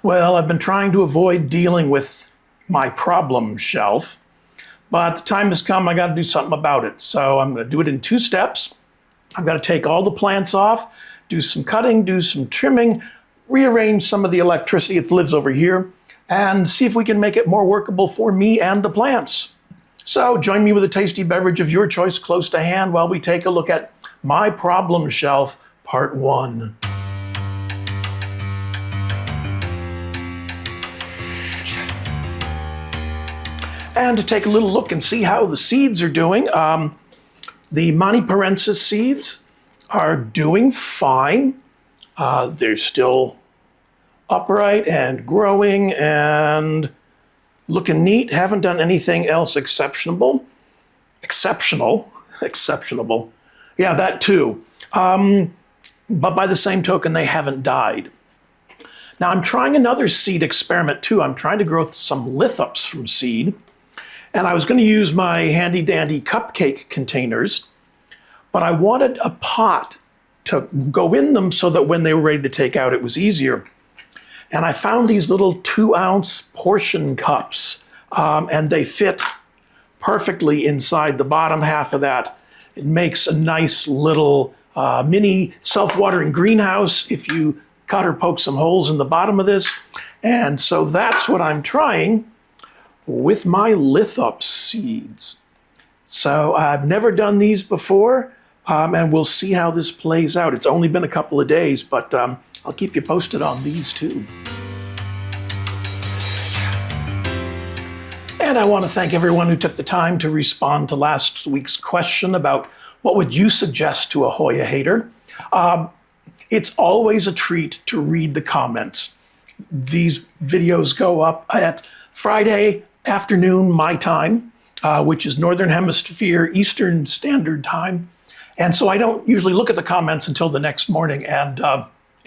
Well, I've been trying to avoid dealing with my problem shelf, but the time has come, I got to do something about it. So I'm going to do it in 2 steps. I've got to take all the plants off, do some cutting, do some trimming, rearrange some of the electricity that lives over here, and see if we can make it more workable for me and the plants. So join me with a tasty beverage of your choice close to hand while we take a look at my problem shelf, part 1. And to take a little look and see how the seeds are doing. The Maniparensis seeds are doing fine. They're still upright and growing and looking neat. Haven't done anything else exceptional. Exceptionable. Yeah, that too. But by the same token, they haven't died. Now I'm trying another seed experiment too. I'm trying to grow some lithops from seed. And I was going to use my handy dandy cupcake containers, but I wanted a pot to go in them so that when they were ready to take out, it was easier. And I found these little 2-ounce portion cups, and they fit perfectly inside the bottom half of that. It makes a nice little mini self-watering greenhouse if you cut or poke some holes in the bottom of this. And so that's what I'm trying with my lithop seeds. So I've never done these before, and we'll see how this plays out. It's only been a couple of days, but I'll keep you posted on these too. And I want to thank everyone who took the time to respond to last week's question about what would you suggest to a Hoya hater. It's always a treat to read the comments. These videos go up at Friday afternoon, my time, which is Northern Hemisphere Eastern Standard Time. And so I don't usually look at the comments until the next morning. And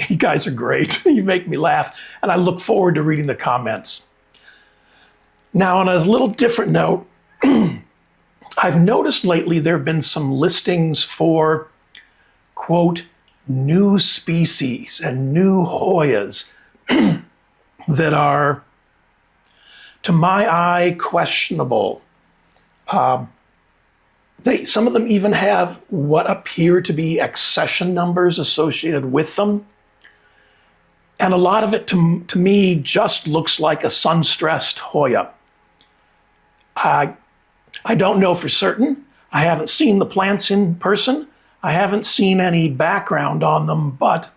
you guys are great. You make me laugh. And I look forward to reading the comments. Now, on a little different note, I've noticed lately there have been some listings for, quote, new species and new Hoyas that are, to my eye, questionable. Some of them even have what appear to be accession numbers associated with them. And a lot of it, to me, just looks like a sun-stressed Hoya. I don't know for certain. I haven't seen the plants in person. I haven't seen any background on them. But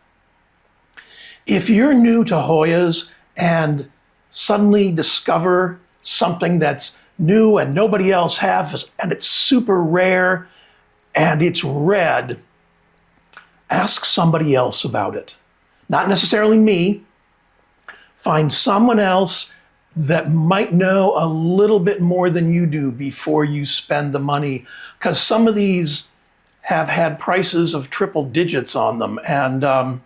if you're new to Hoyas and suddenly discover something that's new and nobody else has, and it's super rare and it's red, ask somebody else about it. Not necessarily me. Find someone else that might know a little bit more than you do before you spend the money, because some of these have had prices of triple digits on them. And a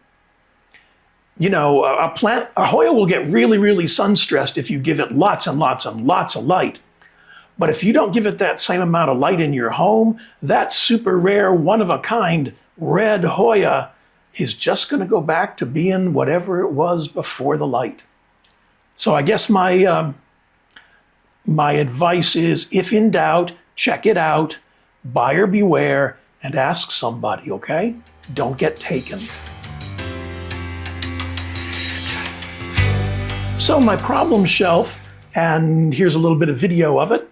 Hoya will get really, really sun-stressed if you give it lots and lots and lots of light. But if you don't give it that same amount of light in your home, that super rare, one-of-a-kind red Hoya is just going to go back to being whatever it was before the light. So I guess my advice is, if in doubt, check it out, buyer beware, and ask somebody, okay? Don't get taken. So my problem shelf, and here's a little bit of video of it,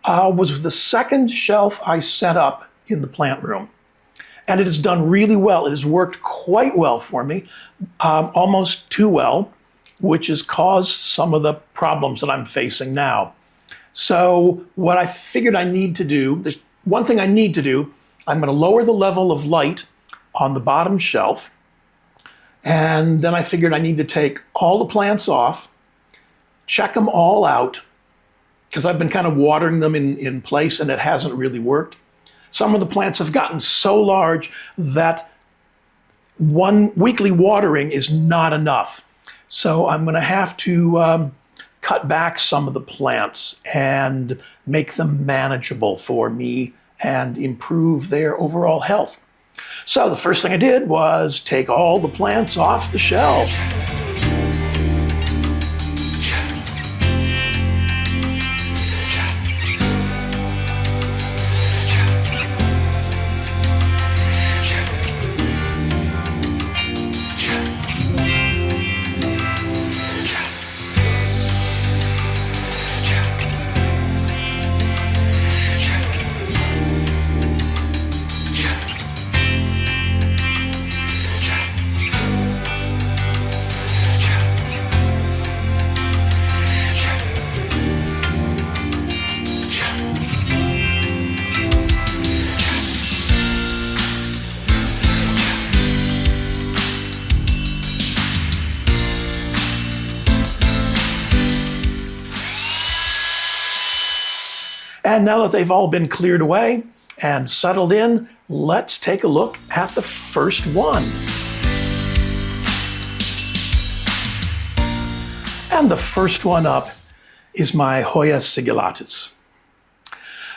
was the second shelf I set up in the plant room. And it has done really well. It has worked quite well for me, almost too well, which has caused some of the problems that I'm facing now. So what I figured I need to do, there's one thing I need to do, I'm going to lower the level of light on the bottom shelf. And then I figured I need to take all the plants off, check them all out, because I've been kind of watering them in place and it hasn't really worked. Some of the plants have gotten so large that one weekly watering is not enough. So I'm going to have to cut back some of the plants and make them manageable for me and improve their overall health. So the first thing I did was take all the plants off the shelf. And now that they've all been cleared away and settled in, let's take a look at the first one. And the first one up is my Hoya sigillatis.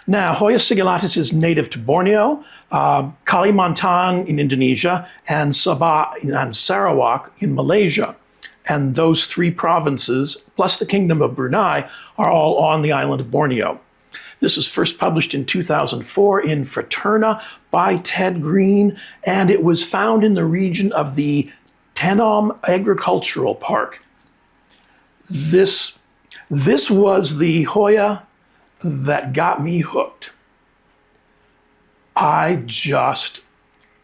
Now, Hoya sigillatis is native to Borneo, Kalimantan in Indonesia, and Sabah and Sarawak in Malaysia. And those three provinces, plus the Kingdom of Brunei, are all on the island of Borneo. This was first published in 2004 in Fraterna by Ted Green, and it was found in the region of the Tenom Agricultural Park. This was the Hoya that got me hooked. I just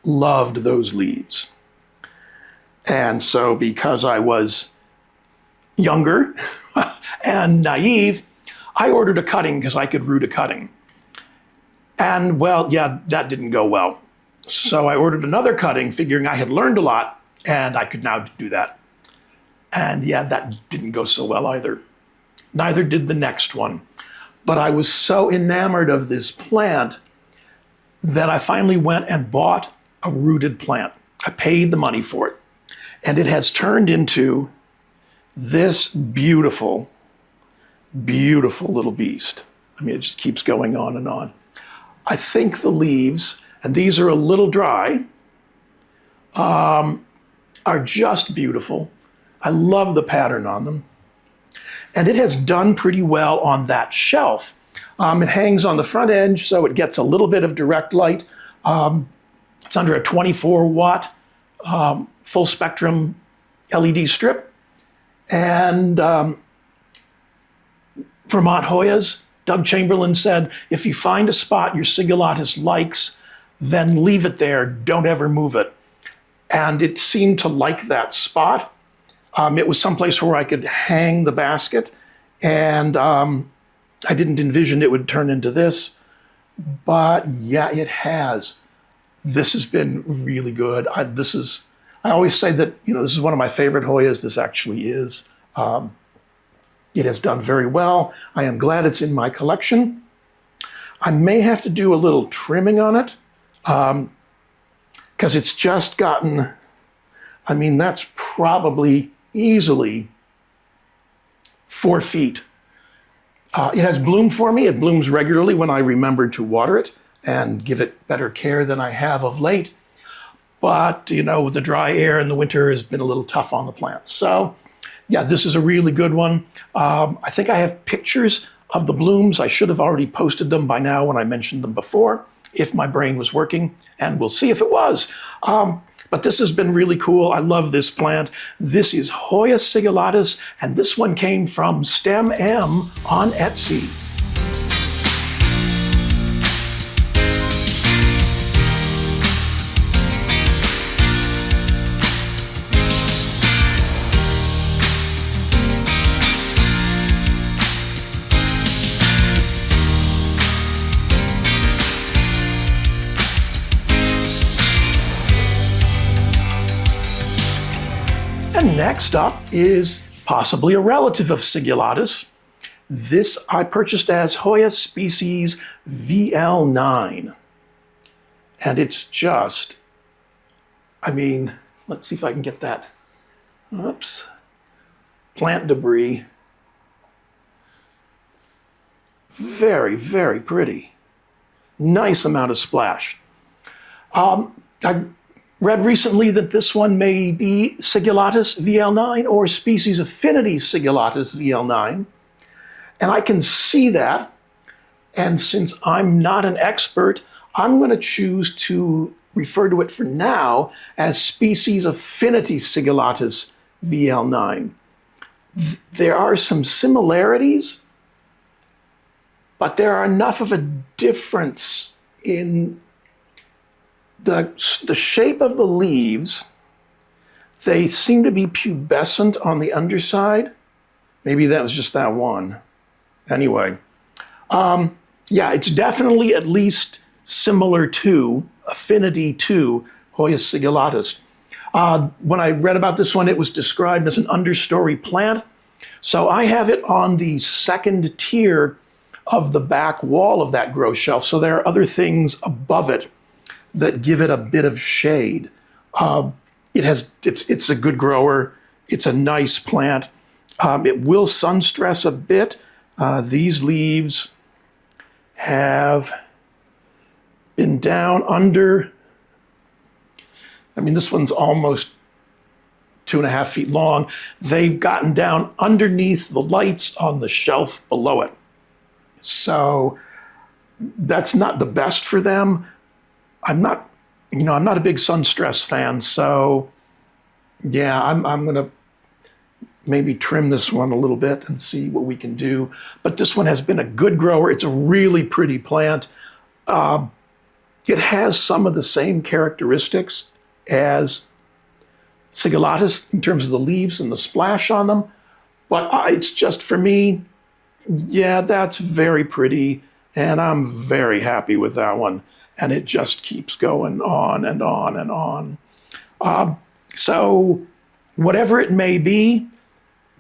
loved those leaves. And so because I was younger and naive, I ordered a cutting because I could root a cutting. And well, yeah, that didn't go well. So I ordered another cutting, figuring I had learned a lot and I could now do that. And yeah, that didn't go so well either. Neither did the next one. But I was so enamored of this plant that I finally went and bought a rooted plant. I paid the money for it. And it has turned into this beautiful, beautiful little beast. I mean, it just keeps going on and on. I think the leaves, and these are a little dry, are just beautiful. I love the pattern on them. And it has done pretty well on that shelf. It hangs on the front edge, so it gets a little bit of direct light. It's under a 24-watt full spectrum LED strip. And Vermont Hoyas, Doug Chamberlain said, if you find a spot your sigillatis likes, then leave it there, don't ever move it. And it seemed to like that spot. It was someplace where I could hang the basket, and I didn't envision it would turn into this, but yeah, it has. This has been really good. I always say that, this is one of my favorite Hoyas. This actually is. It has done very well. I am glad it's in my collection. I may have to do a little trimming on it because it's just gotten, that's probably easily 4 feet. It has bloomed for me. It blooms regularly when I remember to water it and give it better care than I have of late. But, with the dry air in the winter has been a little tough on the plants. So, yeah, this is a really good one. I think I have pictures of the blooms. I should have already posted them by now when I mentioned them before, if my brain was working, and we'll see if it was. But this has been really cool. I love this plant. This is Hoya sigillatis, and this one came from Stem M on Etsy. And next up is possibly a relative of sigillatis. This I purchased as Hoya species VL9. And it's just, let's see if I can get that. Oops. Plant debris. Very, very pretty. Nice amount of splash. I read recently that this one may be sigillatis VL9 or species affinity sigillatis VL9. And I can see that. And since I'm not an expert, I'm going to choose to refer to it for now as species affinity sigillatis VL9. There are some similarities, but there are enough of a difference in the shape of the leaves. They seem to be pubescent on the underside. Maybe that was just that one. Anyway, yeah, it's definitely at least similar to, affinity to, Hoya sigillatis. When I read about this one, it was described as an understory plant. So I have it on the second tier of the back wall of that grow shelf. So there are other things above it that give it a bit of shade. It's a good grower. It's a nice plant. It will sun stress a bit. These leaves have been down under, I mean, this one's almost 2.5 feet long. They've gotten down underneath the lights on the shelf below it. So that's not the best for them. I'm not a big sun stress fan. So yeah, I'm gonna maybe trim this one a little bit and see what we can do. But this one has been a good grower. It's a really pretty plant. It has some of the same characteristics as sigillatis in terms of the leaves and the splash on them. But it's just, for me, yeah, that's very pretty. And I'm very happy with that one. And it just keeps going on and on and on. So whatever it may be,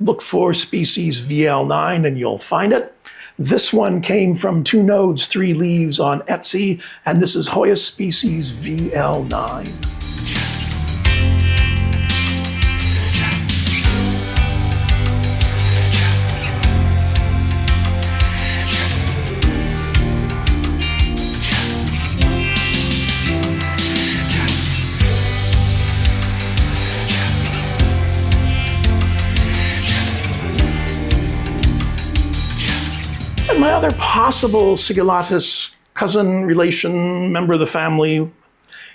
look for species VL9 and you'll find it. This one came from 2 nodes, 3 leaves on Etsy, and this is Hoya species VL9. And my other possible sigillatis cousin, relation, member of the family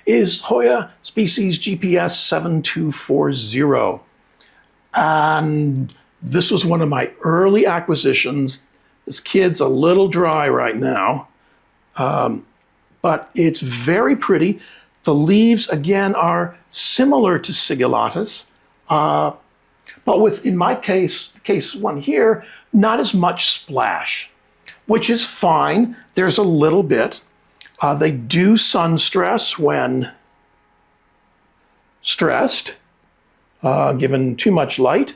is Hoya species GPS 7240. And this was one of my early acquisitions. This kid's a little dry right now, but it's very pretty. The leaves, again, are similar to sigillatis, but with, in my case one here, not as much splash, which is fine. There's a little bit. They do sun stress when stressed, given too much light.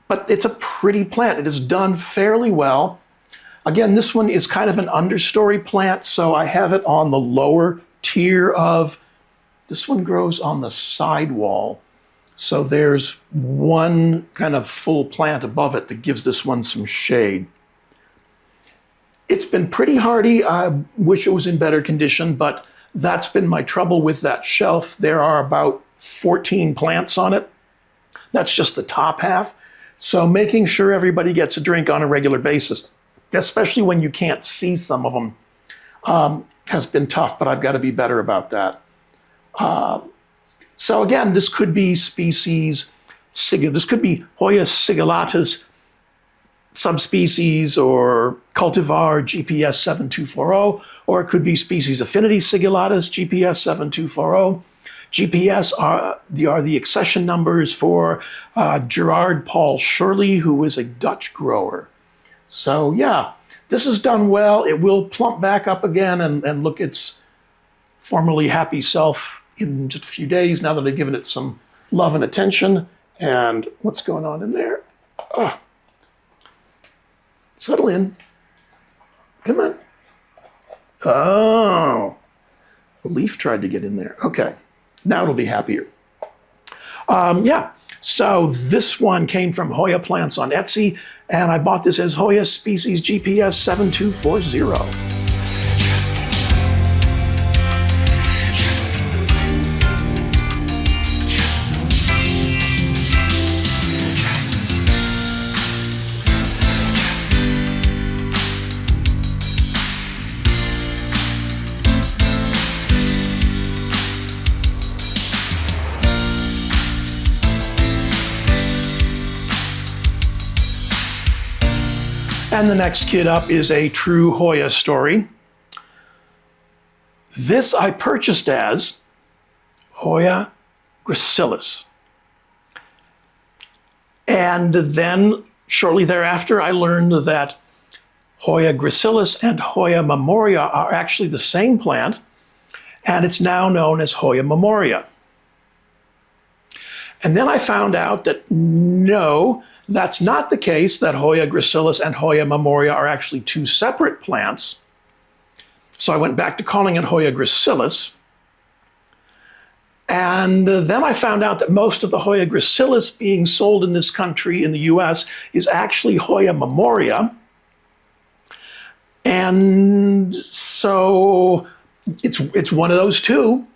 But it's a pretty plant. It is done fairly well. Again, this one is kind of an understory plant, so I have it on the lower tier of, this one grows on the sidewall. So there's one kind of full plant above it that gives this one some shade. It's been pretty hardy. I wish it was in better condition, but that's been my trouble with that shelf. There are about 14 plants on it. That's just the top half. So making sure everybody gets a drink on a regular basis, especially when you can't see some of them, has been tough, but I've got to be better about that. So again, this could be species, this could be Hoya sigillatus subspecies or cultivar GPS 7240, or it could be species affinity sigillatus GPS 7240. GPS are the accession numbers for Gerard Paul Shirley, who is a Dutch grower. So yeah, this is done well. It will plump back up again and look its formerly happy self in just a few days, now that I've given it some love and attention. And what's going on in there? Settle in. Come on. Oh, the leaf tried to get in there. Okay, now it'll be happier. Yeah, so this one came from Hoya Plants on Etsy, and I bought this as Hoya species GPS 7240. And the next kid up is a true Hoya story. This I purchased as Hoya gracilis. And then shortly thereafter, I learned that Hoya gracilis and Hoya memoria are actually the same plant, and it's now known as Hoya memoria. And then I found out that no, That's not the case, that Hoya gracilis and Hoya memoria are actually two separate plants. So I went back to calling it Hoya gracilis. And then I found out that most of the Hoya gracilis being sold in this country, in the US, is actually Hoya memoria. And so it's one of those two.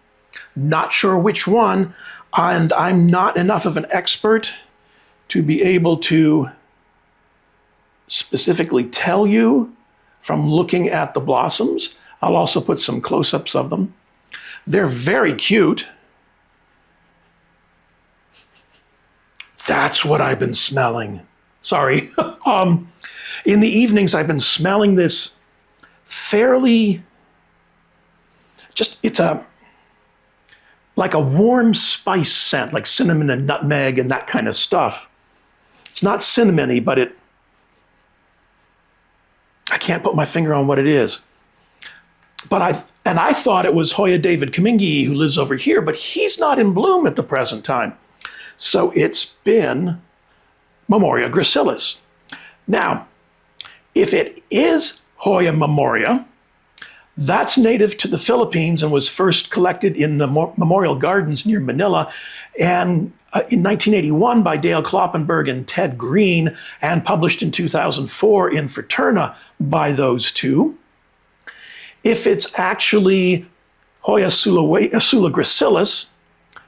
Not sure which one. And I'm not enough of an expert to be able to specifically tell you from looking at the blossoms. I'll also put some close-ups of them. They're very cute. That's what I've been smelling. Sorry. In the evenings, I've been smelling this fairly, it's like a warm spice scent, like cinnamon and nutmeg and that kind of stuff. It's not cinnamony, but I can't put my finger on what it is. But I thought it was Hoya David Kamingi, who lives over here, but he's not in bloom at the present time. So it's been Memoria gracilis. Now, if it is Hoya memoria, that's native to the Philippines and was first collected in the Memorial Gardens near Manila, and in 1981 by Dale Kloppenberg and Ted Green, and published in 2004 in Fraterna by those two. If it's actually Hoya sula gracilis,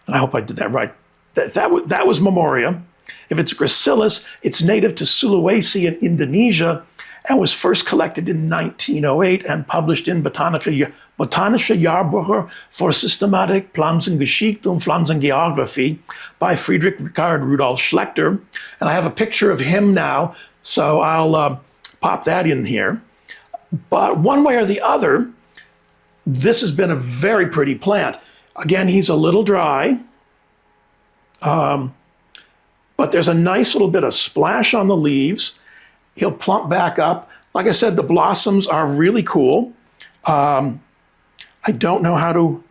and I hope I did that right, that was memoria. If it's gracilis, it's native to Sulawesi in Indonesia and was first collected in 1908 and published in Botanische Jahrbucher für Systematik, Pflanzengeschichte und Pflanzengeography by Friedrich Richard Rudolf Schlechter. And I have a picture of him now, so I'll pop that in here. But one way or the other, this has been a very pretty plant. Again, he's a little dry, but there's a nice little bit of splash on the leaves. He'll plump back up. Like I said, the blossoms are really cool. I don't know how to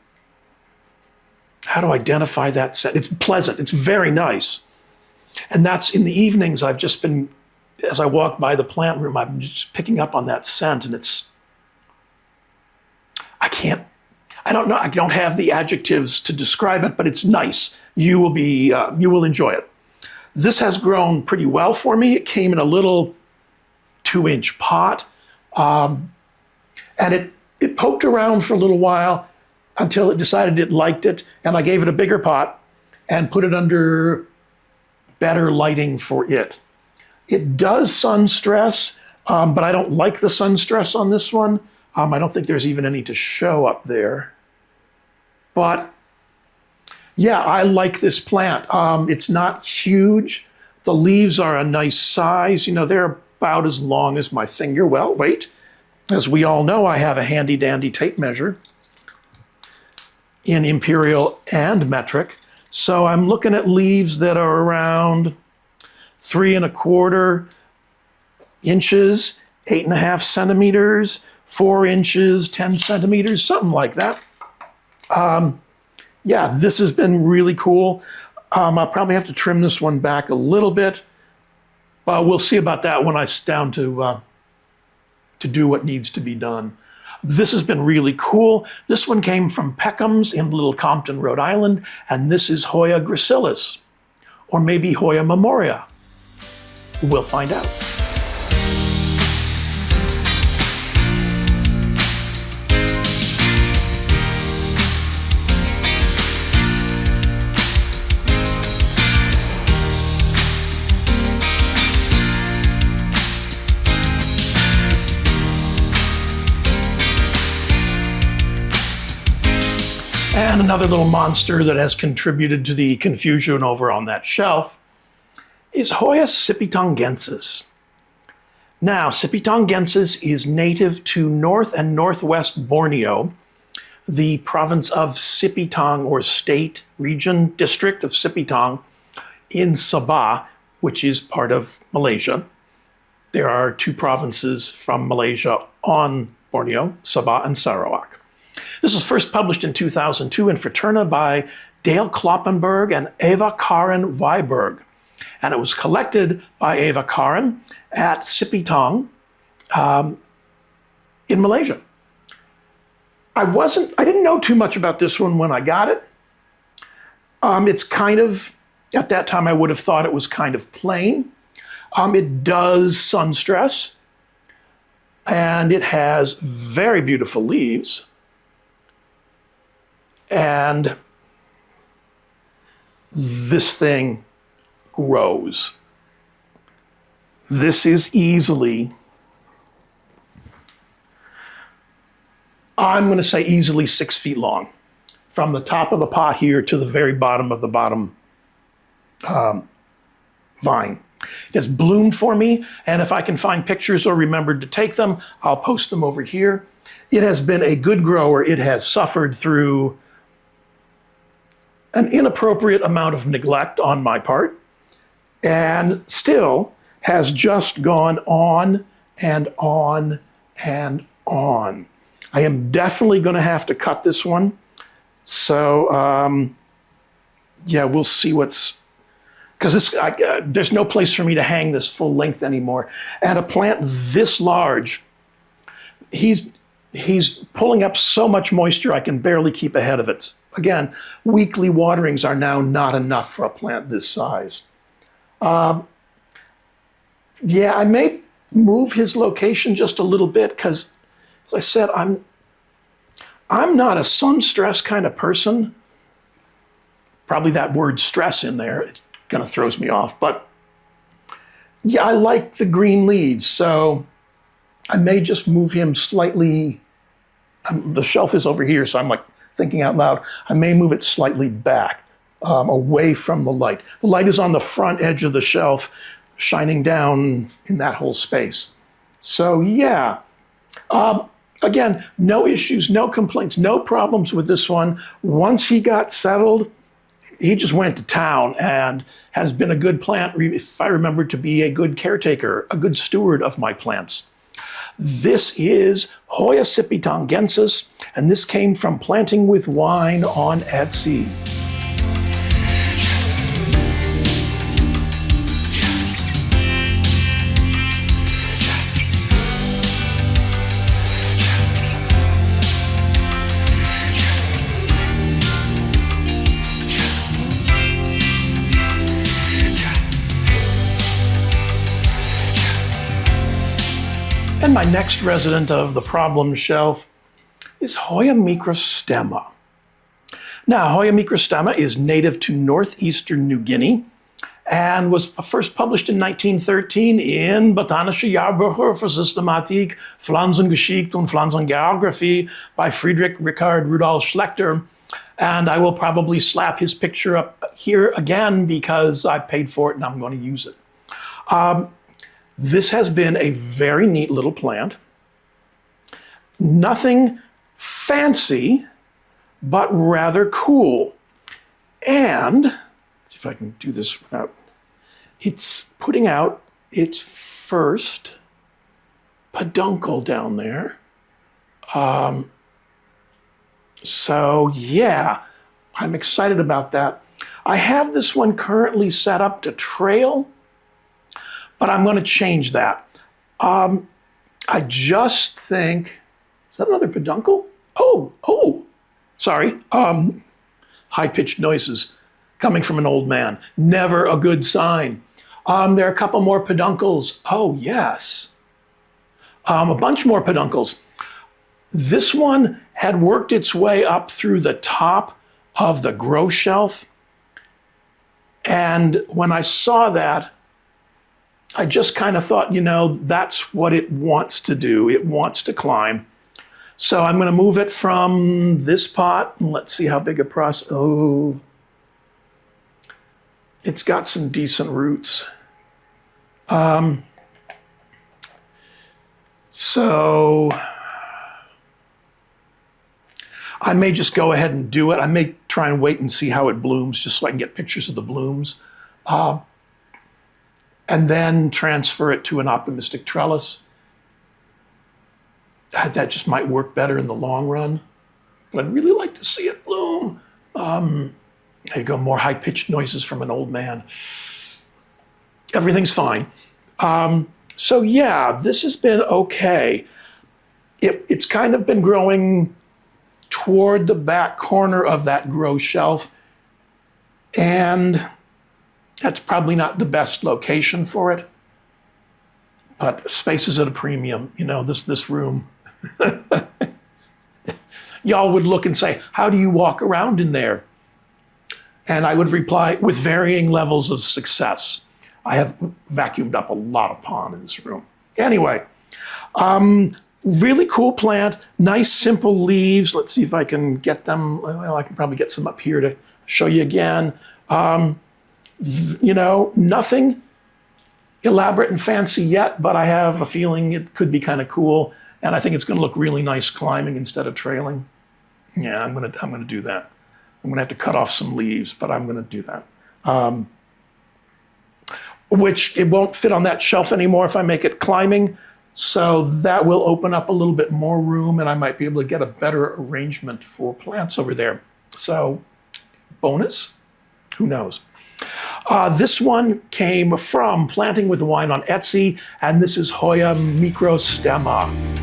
identify that scent. It's pleasant. It's very nice. And that's in the evenings. I've just been, as I walk by the plant room, I've been just picking up on that scent, and I don't know. I don't have the adjectives to describe it, but it's nice. You will enjoy it. This has grown pretty well for me. It came in a little 2-inch pot, and it poked around for a little while until it decided it liked it, and I gave it a bigger pot and put it under better lighting for it. It does sun stress, but I don't like the sun stress on this one. I don't think there's even any to show up there. But yeah, I like this plant. It's not huge. The leaves are a nice size. They're about as long as my finger. Well, wait. As we all know, I have a handy dandy tape measure in imperial and metric. So I'm looking at leaves that are around 3 1/4 inches, 8.5 centimeters, 4 inches, 10 centimeters, something like that. Yeah, this has been really cool. I'll probably have to trim this one back a little bit, but we'll see about that when I sit down to do what needs to be done. This has been really cool. This one came from Peckham's in Little Compton, Rhode Island, and this is Hoya gracilis, or maybe Hoya memoria. We'll find out. And another little monster that has contributed to the confusion over on that shelf is Hoya sipitangensis. Now, sipitangensis is native to North and Northwest Borneo, the province of Sipitang, or state, region, district of Sipitang in Sabah, which is part of Malaysia. There are 2 provinces from Malaysia on Borneo, Sabah and Sarawak. This was first published in 2002 in Fraterna by Dale Kloppenberg and Eva Karen Weiberg. And it was collected by Eva Karen at Sipitang in Malaysia. I didn't know too much about this one when I got it. It's kind of, at that time I would have thought it was kind of plain. It does sun stress, and it has very beautiful leaves. And this thing grows. This is easily, I'm going to say easily 6 feet long, from the top of the pot here to the very bottom of the bottom vine. It has bloomed for me, and if I can find pictures or remembered to take them, I'll post them over here. It has been a good grower. It has suffered through an inappropriate amount of neglect on my part, and still has just gone on and on and on. I am definitely going to have to cut this one. So, yeah, we'll see what's, because there's no place for me to hang this full length anymore. And a plant this large, he's pulling up so much moisture I can barely keep ahead of it. Again, weekly waterings are now not enough for a plant this size. Yeah, I may move his location just a little bit because, as I said, I'm not a sun stress kind of person. Probably that word stress in there, it kind of throws me off. But yeah, I like the green leaves, so I may just move him slightly. The shelf is over here, so I'm like thinking out loud. I may move it slightly back, away from the light. The light is on the front edge of the shelf, shining down in that whole space. So yeah, again, no issues, no complaints, no problems with this one. Once he got settled, he just went to town and has been a good plant, if I remember, to be a good caretaker, a good steward of my plants. This is Hoya sipitangensis, and this came from Planting with Wine on Etsy. And my next resident of the problem shelf is Hoya microstemma. Now, Hoya microstemma is native to northeastern New Guinea and was first published in 1913 in Botanische Jahrbucher für Systematik, Pflanzengeschichte und Pflanzengeographie by Friedrich Richard Rudolf Schlechter. And I will probably slap his picture up here again because I paid for it and I'm going to use it. This has been a very neat little plant. Nothing fancy, but rather cool. And, let's see if I can do this without, it's putting out its first peduncle down there. So yeah, I'm excited about that. I have this one currently set up to trail, but I'm going to change that. I just think, is that another peduncle? Oh, sorry. High-pitched noises coming from an old man. Never a good sign. There are a couple more peduncles. Oh, yes. A bunch more peduncles. This one had worked its way up through the top of the grow shelf. And when I saw that, I just kind of thought, you know, that's what it wants to do. It wants to climb. So I'm going to move it from this pot. And let's see how big a process. Oh, it's got some decent roots. So I may just go ahead and do it. I may try and wait and see how it blooms just so I can get pictures of the blooms. And then transfer it to an optimistic trellis. That just might work better in the long run. But I'd really like to see it bloom. There you go, more high-pitched noises from an old man. Everything's fine. So yeah, this has been okay. It's kind of been growing toward the back corner of that grow shelf, and that's probably not the best location for it. But space is at a premium. You know, this room. Y'all would look and say, how do you walk around in there? And I would reply, with varying levels of success. I have vacuumed up a lot of pond in this room. Anyway, really cool plant, nice simple leaves. Let's see if I can get them. Well, I can probably get some up here to show you again. You know, nothing elaborate and fancy yet, but I have a feeling it could be kind of cool. And I think it's going to look really nice climbing instead of trailing. Yeah, I'm going to do that. I'm going to have to cut off some leaves, but I'm going to do that. Which it won't fit on that shelf anymore if I make it climbing. So that will open up a little bit more room, and I might be able to get a better arrangement for plants over there. So bonus, who knows? This one came from Planting with Wine on Etsy, and this is Hoya microstemma.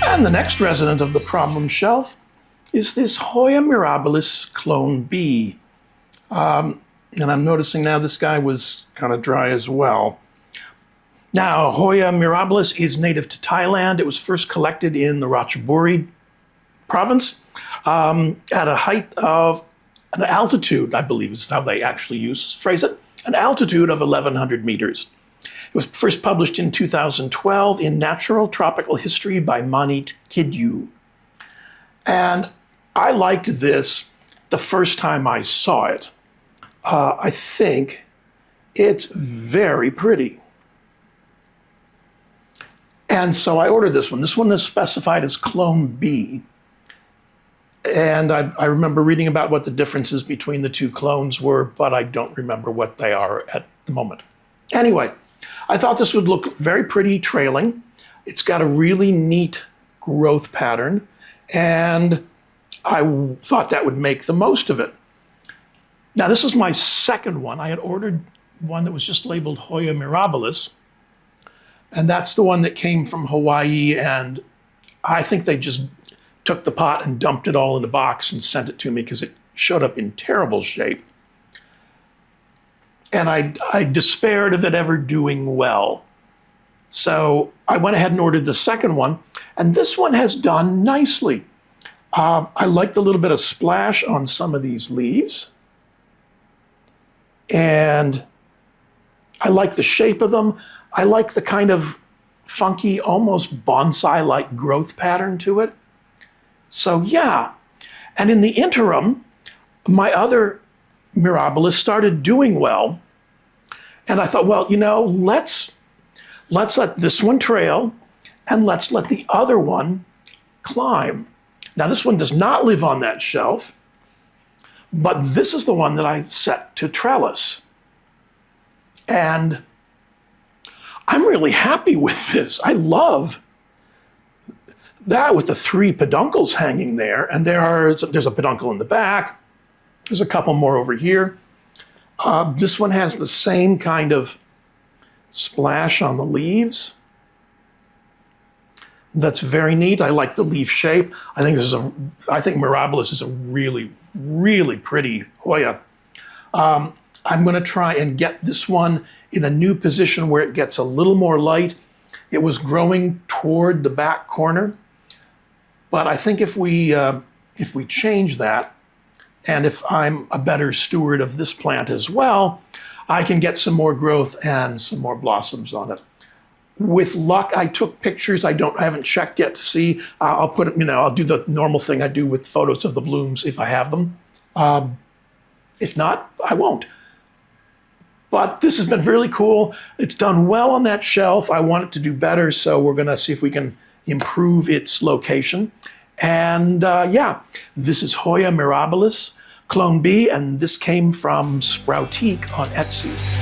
And the next resident of the problem shelf is this Hoya mirabilis clone B. And I'm noticing now this guy was kind of dry as well. Now, Hoya mirabilis is native to Thailand. It was first collected in the Ratchaburi province at a height of an altitude, I believe is how they actually phrase it, an altitude of 1,100 meters. It was first published in 2012 in Natural Tropical History by Manit Kidyu. And I liked this the first time I saw it. I think it's very pretty. And so I ordered this one. This one is specified as clone B. And I remember reading about what the differences between the two clones were, but I don't remember what they are at the moment. Anyway, I thought this would look very pretty trailing. It's got a really neat growth pattern, and I thought that would make the most of it. Now, this is my second one. I had ordered one that was just labeled Hoya mirabilis, and that's the one that came from Hawaii, and I think they just took the pot and dumped it all in a box and sent it to me because it showed up in terrible shape. And I despaired of it ever doing well. So I went ahead and ordered the second one, and this one has done nicely. I like the little bit of splash on some of these leaves. And I like the shape of them. I like the kind of funky, almost bonsai-like growth pattern to it. So yeah, and in the interim, my other mirabilis started doing well. And I thought, well, you know, let's let this one trail and let's let the other one climb. Now, this one does not live on that shelf, but this is the one that I set to trellis. And I'm really happy with this. I love that with the 3 peduncles hanging there. And there's a peduncle in the back. There's a couple more over here. This one has the same kind of splash on the leaves. That's very neat. I like the leaf shape. I think mirabilis is a really, really pretty Hoya. I'm going to try and get this one in a new position where it gets a little more light. It was growing toward the back corner, but I think if we change that, and if I'm a better steward of this plant as well, I can get some more growth and some more blossoms on it. With luck, I took pictures. I haven't checked yet to see. I'll put it, I'll do the normal thing I do with photos of the blooms if I have them. If not, I won't. But this has been really cool. It's done well on that shelf. I want it to do better, so we're going to see if we can improve its location. And yeah, this is Hoya mirabilis, clone B, and this came from Sproutique on Etsy.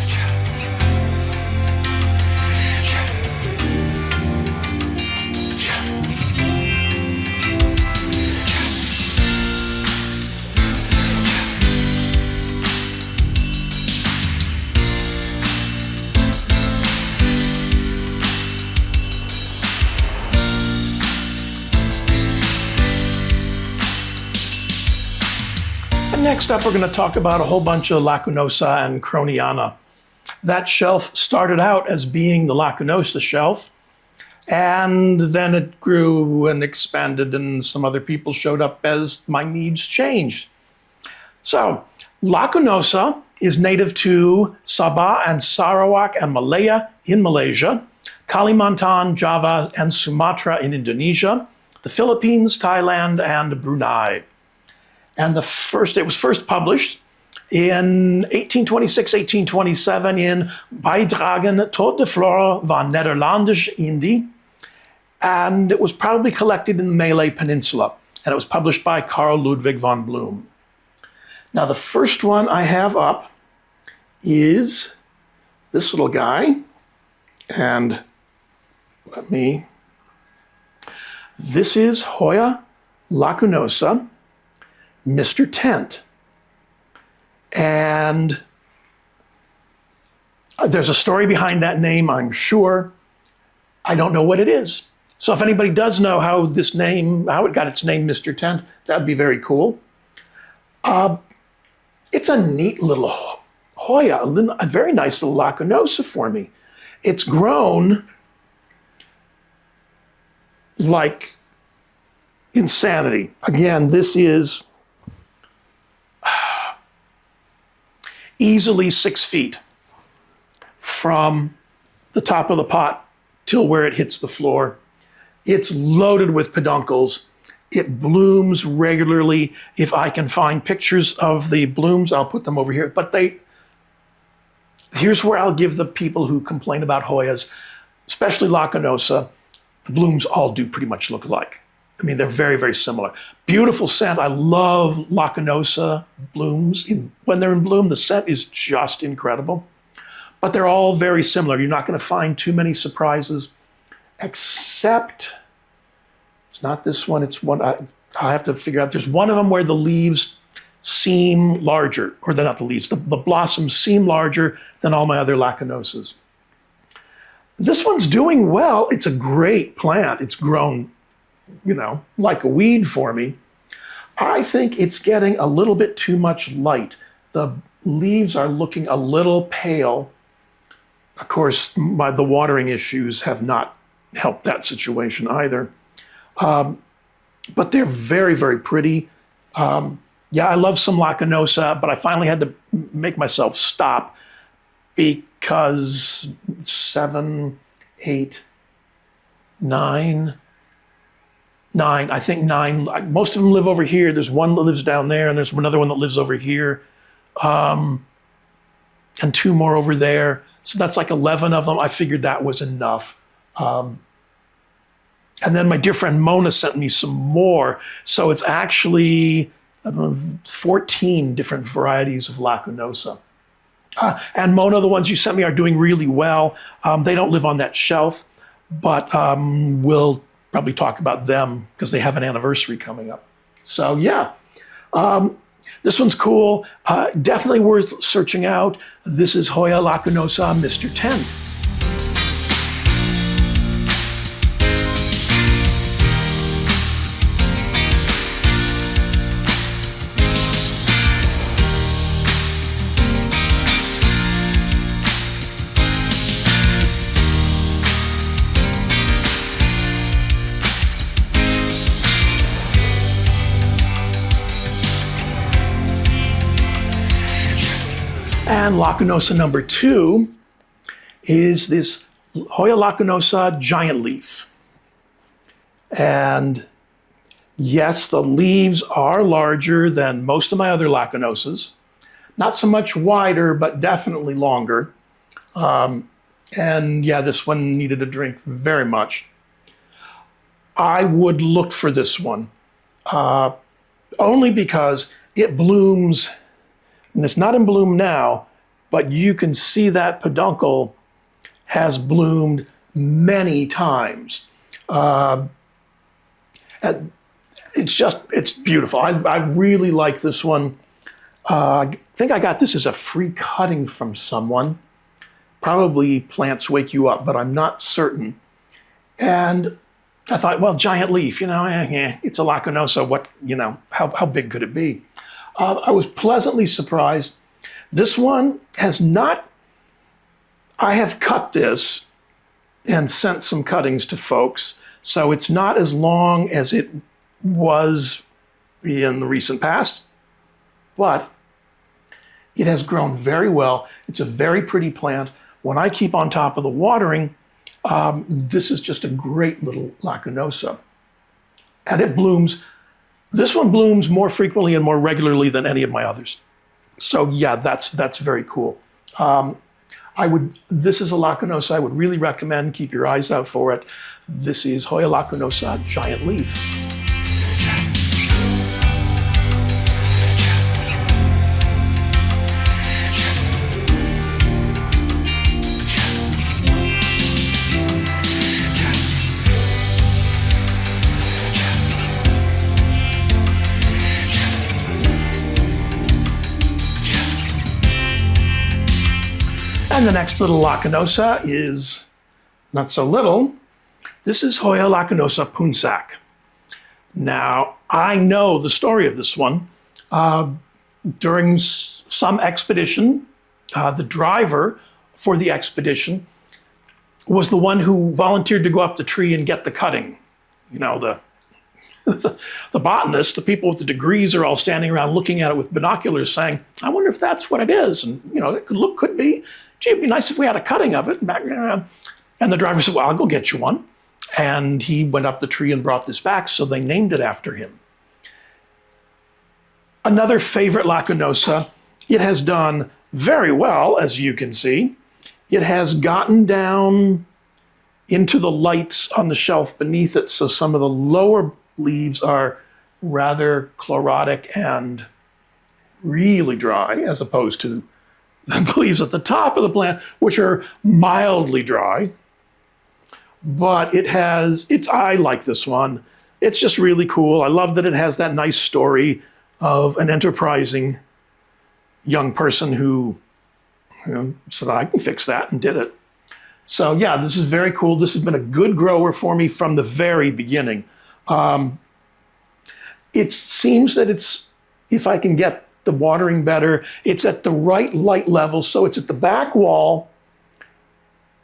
Next up, we're going to talk about a whole bunch of lacunosa and krohniana. That shelf started out as being the lacunosa shelf, and then it grew and expanded, and some other people showed up as my needs changed. So, lacunosa is native to Sabah and Sarawak and Malaya in Malaysia, Kalimantan, Java, and Sumatra in Indonesia, the Philippines, Thailand, and Brunei. And it was first published in 1826, 1827 in Bijdragen tot de Flora van Nederlandisch-Indië. And it was probably collected in the Malay Peninsula. And it was published by Carl Ludwig von Bloom. Now, the first one I have up is this little guy. And this is Hoya lacunosa, Mr. Tent. And there's a story behind that name, I'm sure. I don't know what it is. So if anybody does know how it got its name, Mr. Tent, that'd be very cool. It's a neat little Hoya, a very nice little lacunosa for me. It's grown like insanity. Again, this is easily 6 feet from the top of the pot till where it hits the floor. It's loaded with peduncles. It blooms regularly. If I can find pictures of the blooms, I'll put them over here. But here's where I'll give the people who complain about Hoyas, especially lacunosa, the blooms all do pretty much look alike. I mean, they're very, very similar. Beautiful scent. I love lacunosa blooms. When they're in bloom, the scent is just incredible. But they're all very similar. You're not going to find too many surprises, except it's not this one. It's one I have to figure out. There's one of them where the leaves seem larger, or they're not the leaves. The blossoms seem larger than all my other lacunosas. This one's doing well. It's a great plant. It's grown, like a weed for me. I think it's getting a little bit too much light. The leaves are looking a little pale. Of course, the watering issues have not helped that situation either. But they're very, very pretty. Yeah, I love some lacunosa, but I finally had to make myself stop because 7, 8, 9, I think 9. Most of them live over here. There's one that lives down there, and there's another one that lives over here, and 2 more over there. So that's like 11 of them. I figured that was enough. And then my dear friend Mona sent me some more. So it's actually 14 different varieties of lacunosa. And Mona, the ones you sent me are doing really well. They don't live on that shelf, but we'll probably talk about them because they have an anniversary coming up. So yeah, this one's cool. Definitely worth searching out. This is Hoya lacunosa, Mr. Tent. And lacunosa number 2 is this Hoya lacunosa giant leaf. And yes, the leaves are larger than most of my other lacunosas. Not so much wider, but definitely longer. And yeah, this one needed a drink very much. I would look for this one, only because it blooms, and it's not in bloom now, but you can see that peduncle has bloomed many times. And it's beautiful. I really like this one. I think I got this as a free cutting from someone. Probably plants wake you up, but I'm not certain. And I thought, well, giant leaf, it's a lacunosa. What, how big could it be? I was pleasantly surprised. This one has not, I have cut this and sent some cuttings to folks, so it's not as long as it was in the recent past, but it has grown very well. It's a very pretty plant. When I keep on top of the watering, this is just a great little lacunosa. And it blooms. This one blooms more frequently and more regularly than any of my others. So yeah, that's very cool. This is a lacunosa I would really recommend. Keep your eyes out for it. This is Hoya lacunosa, giant leaf. And the next little lacunosa is not so little. This is Hoya lacunosa Poonsak. Now, I know the story of this one. During some expedition, the driver for the expedition was the one who volunteered to go up the tree and get the cutting. The botanists, the people with the degrees, are all standing around looking at it with binoculars saying, I wonder if that's what it is. And, it could be. Gee, it'd be nice if we had a cutting of it. And the driver said, well, I'll go get you one. And he went up the tree and brought this back, so they named it after him. Another favorite lacunosa. It has done very well, as you can see. It has gotten down into the lights on the shelf beneath it, so some of the lower leaves are rather chlorotic and really dry, as opposed to the leaves at the top of the plant, which are mildly dry. But I like this one. It's just really cool. I love that it has that nice story of an enterprising young person who said, I can fix that, and did it. So yeah, this is very cool. This has been a good grower for me from the very beginning. It seems that if I can get the watering better, it's at the right light level, so it's at the back wall.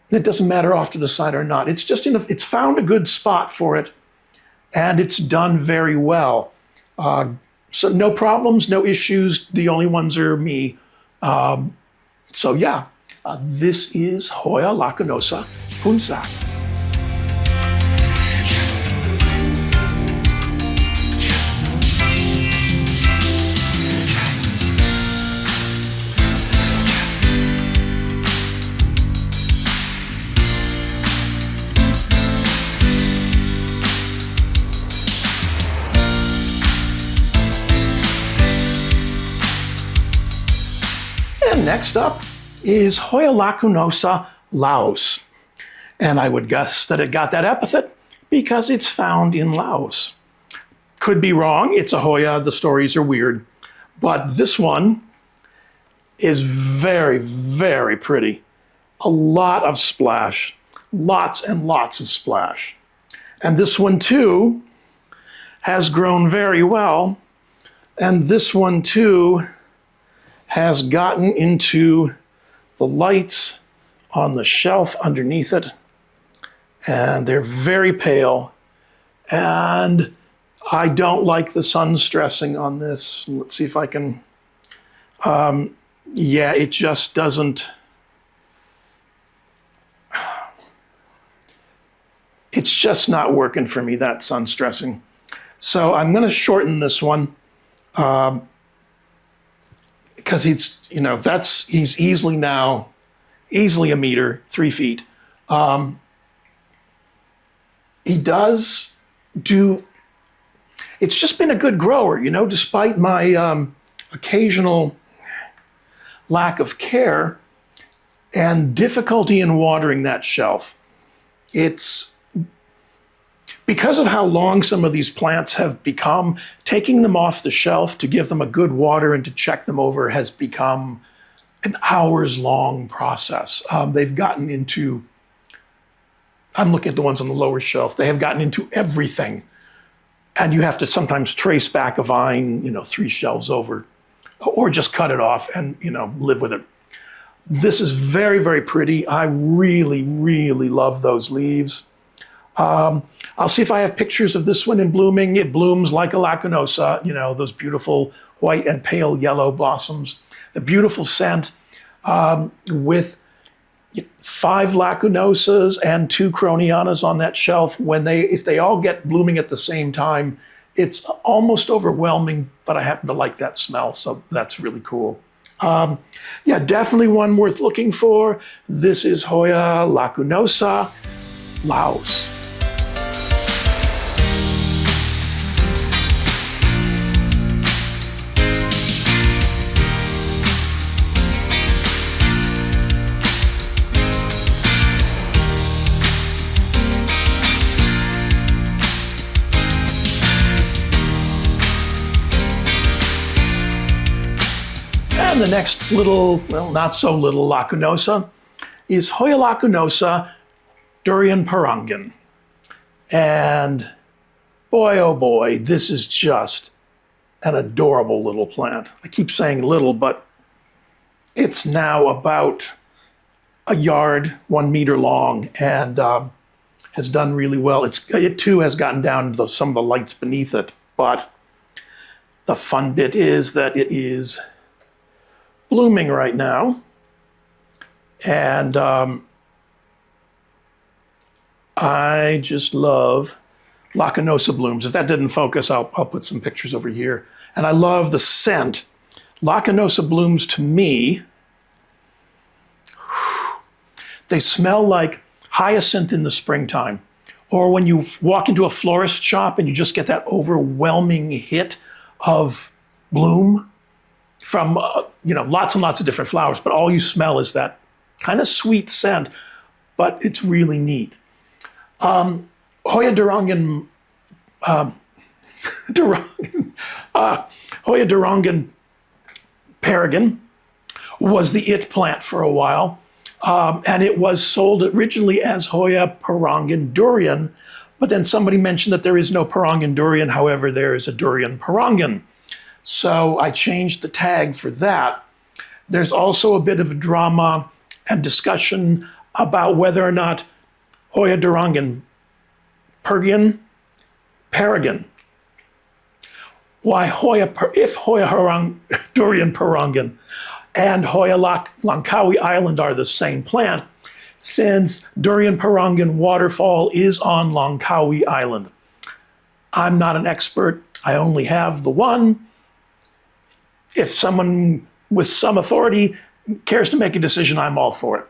It doesn't matter off to the side or not. It's just it's found a good spot for it, and it's done very well. So no problems, no issues. The only ones are me. So yeah, this is Hoya lacunosa Poonsak. And next up is Hoya lacunosa Laos. And I would guess that it got that epithet because it's found in Laos. Could be wrong. It's a Hoya. The stories are weird. But this one is very, very pretty. A lot of splash. Lots and lots of splash. And this one, too, has grown very well. And this one, too, has gotten into the lights on the shelf underneath it. And they're very pale. And I don't like the sun stressing on this. Let's see if I can. Yeah, it just doesn't. It's just not working for me, that sun stressing. So I'm going to shorten this one. Because he's easily a meter, 3 feet. He does it's just been a good grower, despite my occasional lack of care and difficulty in watering that shelf. It's because of how long some of these plants have become, taking them off the shelf to give them a good water and to check them over has become an hours-long process. They've gotten into, I'm looking at the ones on the lower shelf, they have gotten into everything. And you have to sometimes trace back a vine, 3 shelves over, or just cut it off and, live with it. This is very, very pretty. I really, really love those leaves. I'll see if I have pictures of this one in blooming. It blooms like a lacunosa, those beautiful white and pale yellow blossoms. The beautiful scent with 5 lacunosas and 2 krohnianas on that shelf. If they all get blooming at the same time, it's almost overwhelming, but I happen to like that smell, so that's really cool. Yeah, definitely one worth looking for. This is Hoya lacunosa, Laos. And the next little, well, not so little lacunosa is Hoya lacunosa, Durian Perangin. And boy, oh boy, this is just an adorable little plant. I keep saying little, but it's now about a yard, 1 meter long, and has done really well. It too has gotten down to some of the lights beneath it, but the fun bit is that it is blooming right now, and I just love lacunosa blooms. If that didn't focus, I'll put some pictures over here. And I love the scent. Lacunosa blooms, to me, they smell like hyacinth in the springtime, or when you walk into a florist shop and you just get that overwhelming hit of bloom from lots and lots of different flowers, but all you smell is that kind of sweet scent, but it's really neat. Hoya Durangin, Hoya Durangin Perangin was the it plant for a while, and it was sold originally as Hoya Perangin Durian, but then somebody mentioned that there is no Perangin Durian, however, there is a Durian Perangin. So I changed the tag for that. There's also a bit of drama and discussion about whether or not Hoya Durangin Perangin, if Hoya Durian Perangin and Hoya Langkawi Island are the same plant, since Durian Perangin waterfall is on Langkawi Island. I'm not an expert. I only have the one. If someone with some authority cares to make a decision, I'm all for it.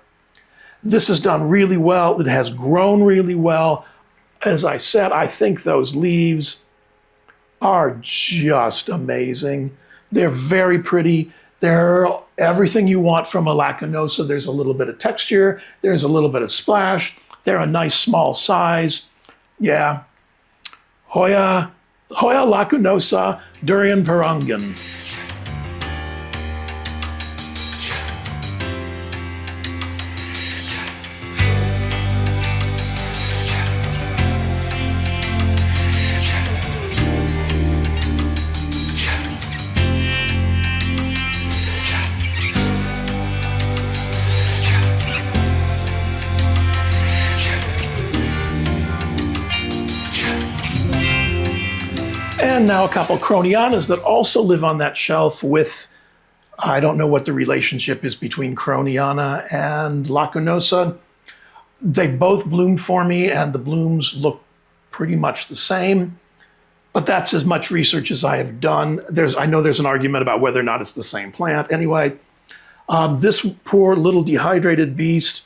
This has done really well. It has grown really well. As I said, I think those leaves are just amazing. They're very pretty. They're everything you want from a lacunosa. There's a little bit of texture. There's a little bit of splash. They're a nice small size. Yeah. Hoya lacunosa, Durian Perangin. And now a couple krohnianas that also live on that shelf with, I don't know what the relationship is between krohniana and lacunosa. They both bloomed for me and the blooms look pretty much the same, but that's as much research as I have done. I know there's an argument about whether or not it's the same plant. Anyway, this poor little dehydrated beast,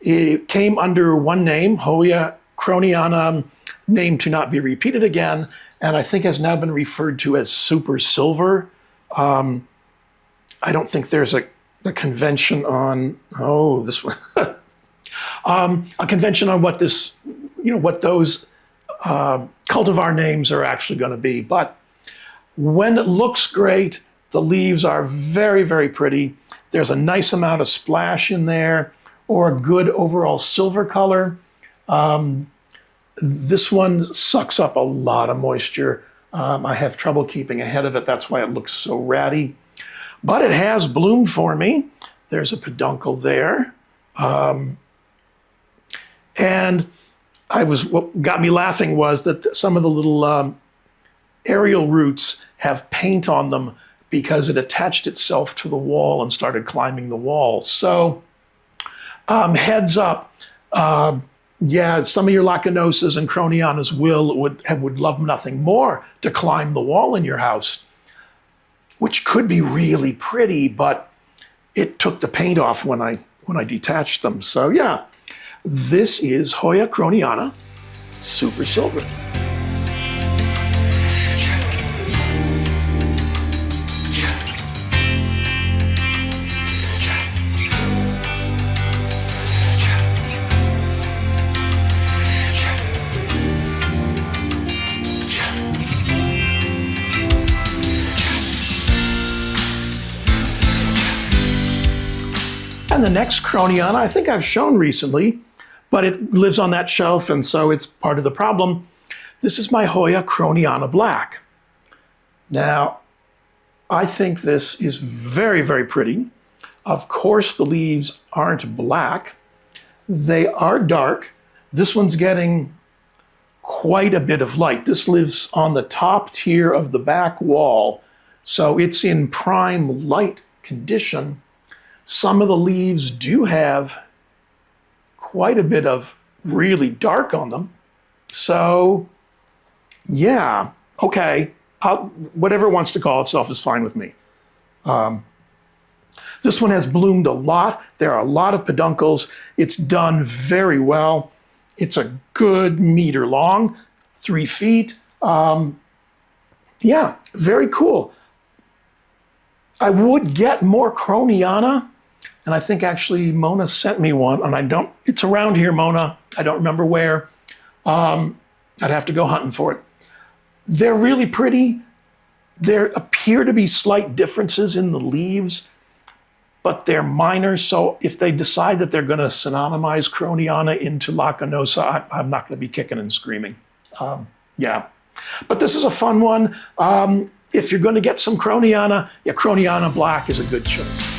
it came under one name, Hoya krohniana named to not be repeated again, and I think has now been referred to as super silver. I don't think there's a convention on, this one. A convention on what this, what those cultivar names are actually going to be. But when it looks great, the leaves are very, very pretty. There's a nice amount of splash in there, or a good overall silver color. This one sucks up a lot of moisture. I have trouble keeping ahead of it. That's why it looks so ratty. But it has bloomed for me. There's a peduncle there. And what got me laughing was that some of the little aerial roots have paint on them because it attached itself to the wall and started climbing the wall. So heads up, yeah, some of your lacunosas and krohnianas would love nothing more to climb the wall in your house, which could be really pretty, but it took the paint off when I detached them. So yeah, this is Hoya krohniana Super Silver. And the next krohniana, I think I've shown recently, but it lives on that shelf, and so it's part of the problem. This is my Hoya krohniana Black. Now, I think this is very, very pretty. Of course, the leaves aren't black. They are dark. This one's getting quite a bit of light. This lives on the top tier of the back wall, so it's in prime light condition. Some of the leaves do have quite a bit of really dark on them. So, yeah, okay, whatever it wants to call itself is fine with me. This one has bloomed a lot. There are a lot of peduncles. It's done very well. It's a good meter long, 3 feet. Yeah, very cool. I would get more krohniana. And I think actually Mona sent me one, and it's around here, Mona. I don't remember where. I'd have to go hunting for it. They're really pretty. There appear to be slight differences in the leaves, but they're minor. So if they decide that they're going to synonymize krohniana into lacunosa, I'm not going to be kicking and screaming. Yeah, but this is a fun one. If you're going to get some krohniana, yeah, krohniana Black is a good choice.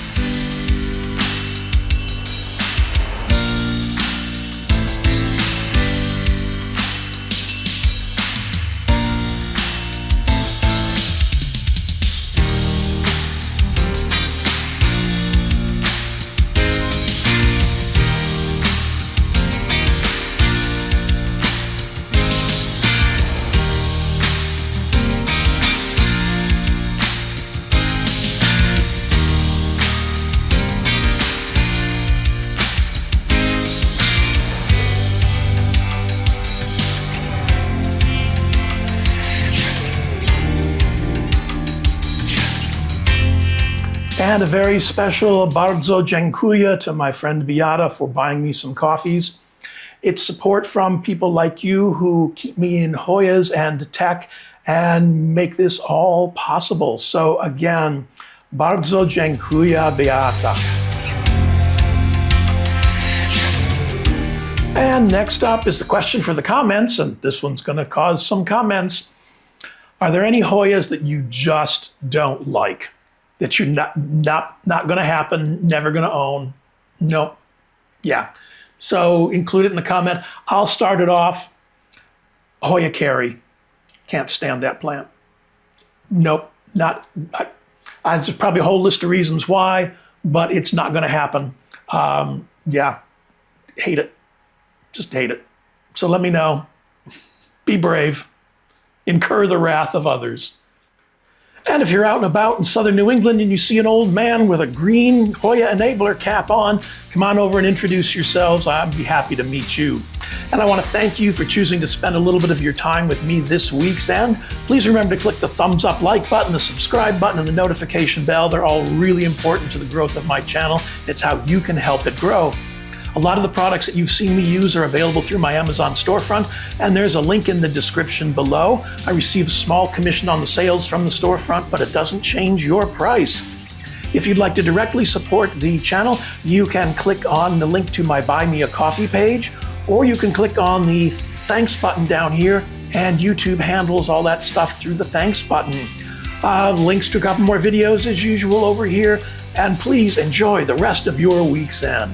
And a very special bardzo dziękuję to my friend Beata for buying me some coffees. It's support from people like you who keep me in Hoyas and tech and make this all possible. So again, bardzo dziękuję, Beata. And next up is the question for the comments, and this one's going to cause some comments. Are there any Hoyas that you just don't like? That you're not going to happen, never going to own? Nope. Yeah. So include it in the comment. I'll start it off. Hoya Carey. Can't stand that plant. Nope. There's probably a whole list of reasons why, but it's not going to happen. Yeah. Hate it. Just hate it. So let me know. Be brave. Incur the wrath of others. And if you're out and about in southern New England and you see an old man with a green Hoya enabler cap on, come on over and introduce yourselves. I'd be happy to meet you. And I want to thank you for choosing to spend a little bit of your time with me this week's end. Please remember to click the thumbs up like button, the subscribe button, and the notification bell. They're all really important to the growth of my channel. It's how you can help it grow. A lot of the products that you've seen me use are available through my Amazon storefront, and there's a link in the description below. I receive a small commission on the sales from the storefront, but it doesn't change your price. If you'd like to directly support the channel, you can click on the link to my Buy Me a Coffee page, or you can click on the thanks button down here, and YouTube handles all that stuff through the thanks button. Links to a couple more videos as usual over here, and please enjoy the rest of your week's end.